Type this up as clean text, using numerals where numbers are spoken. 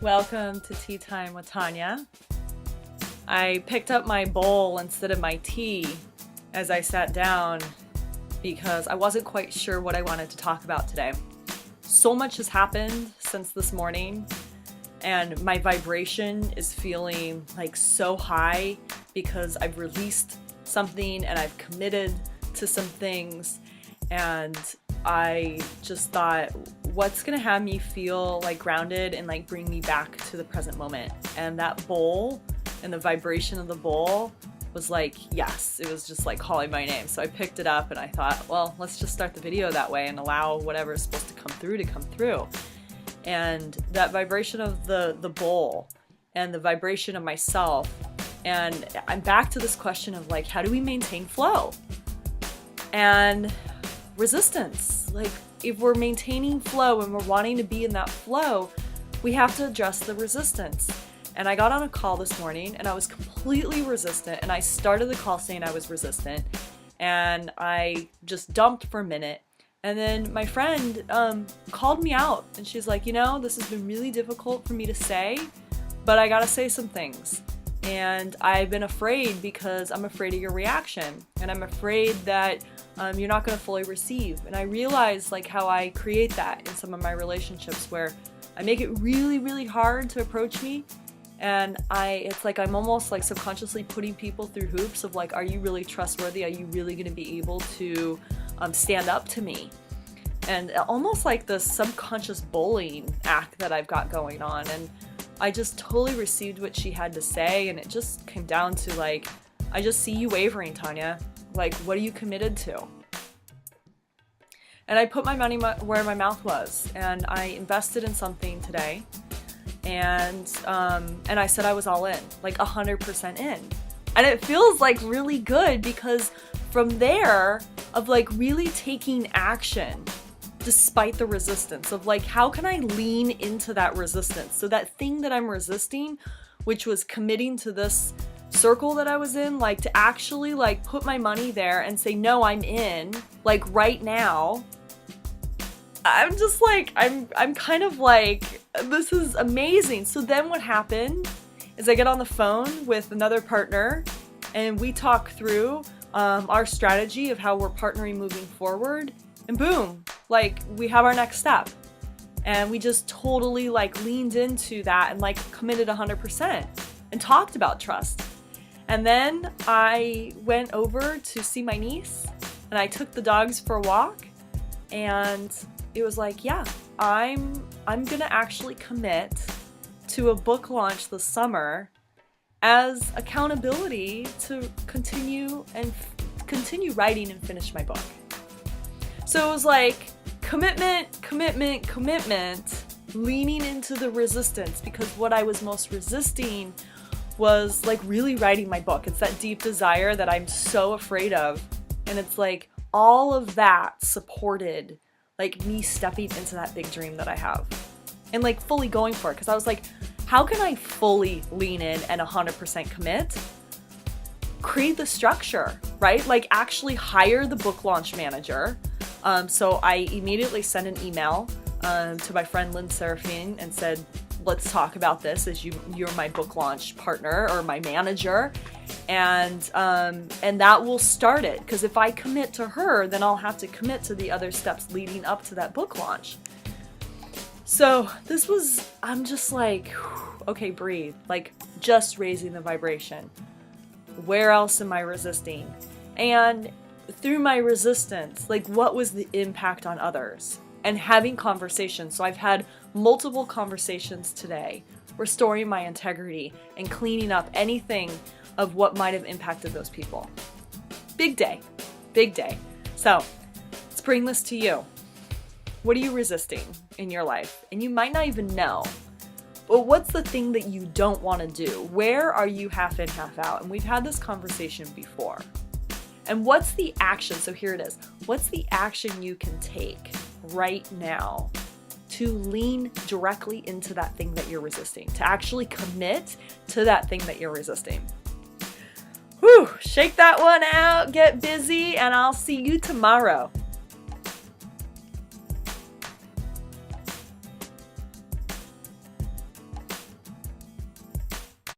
Welcome to Tea Time with Tanya. I picked up my bowl instead of my tea as I sat down because I wasn't quite sure what I wanted to talk about today. So much has happened since this morning and my vibration is feeling like so high because I've released something and I've committed to some things, and I just thought, what's gonna have me feel like grounded and like bring me back to the present moment? And that bowl and the vibration of the bowl was like, yes, it was just like calling my name. So I picked it up and I thought, well, let's just start the video that way and allow whatever is supposed to come through. And that vibration of the bowl and the vibration of myself, and I'm back to this question of like, how do we maintain flow and resistance? Like, if we're maintaining flow and we're wanting to be in that flow, we have to address the resistance. And I got on a call this morning and I was completely resistant, and I started the call saying I was resistant, and I just dumped for a minute. And then my friend called me out and she's like, you know, this has been really difficult for me to say, but I gotta say some things. And I've been afraid because I'm afraid of your reaction, and I'm afraid that you're not going to fully receive. And I realize like how I create that in some of my relationships where I make it really, really hard to approach me. And it's like I'm almost like subconsciously putting people through hoops of like, are you really trustworthy? Are you really going to be able to stand up to me? And almost like the subconscious bullying act that I've got going on. And I just totally received what she had to say, and it just came down to like, I just see you wavering, Tanya. Like, what are you committed to? And I put my money where my mouth was, and I invested in something today, and I said I was all in, like 100% in. And it feels like really good because from there, of like really taking action despite the resistance of like, how can I lean into that resistance? So that thing that I'm resisting, which was committing to this circle that I was in, like to actually like put my money there and say, no, I'm in, like right now. I'm just like, I'm kind of like, this is amazing. So then what happened is I get on the phone with another partner and we talk through our strategy of how we're partnering moving forward, and boom, like we have our next step. And we just totally like leaned into that and like committed 100% and talked about trust. And then I went over to see my niece and I took the dogs for a walk, and it was like, yeah, I'm gonna actually commit to a book launch this summer as accountability to continue writing and finish my book. So it was like commitment, leaning into the resistance, because what I was most resisting was like really writing my book. It's that deep desire that I'm so afraid of. And it's like all of that supported like me stepping into that big dream that I have and like fully going for it. Cause I was like, how can I fully lean in and 100% commit? Create the structure, right? Like actually hire the book launch manager. So I immediately sent an email to my friend Lynn Serafine and said, let's talk about this, as you're my book launch partner or my manager, and that will start it. Because if I commit to her, then I'll have to commit to the other steps leading up to that book launch. So this was, I'm just like, okay, breathe, like just raising the vibration. Where else am I resisting? And through my resistance, like what was the impact on others? And having conversations. So I've had multiple conversations today, restoring my integrity and cleaning up anything of what might have impacted those people. Big day, big day. So let's bring this to you. What are you resisting in your life? And you might not even know, but what's the thing that you don't want to do? Where are you half in, half out? And we've had this conversation before. And what's the action? So here it is. What's the action you can take right now to lean directly into that thing that you're resisting, to actually commit to that thing that you're resisting? Whew, shake that one out, get busy, and I'll see you tomorrow.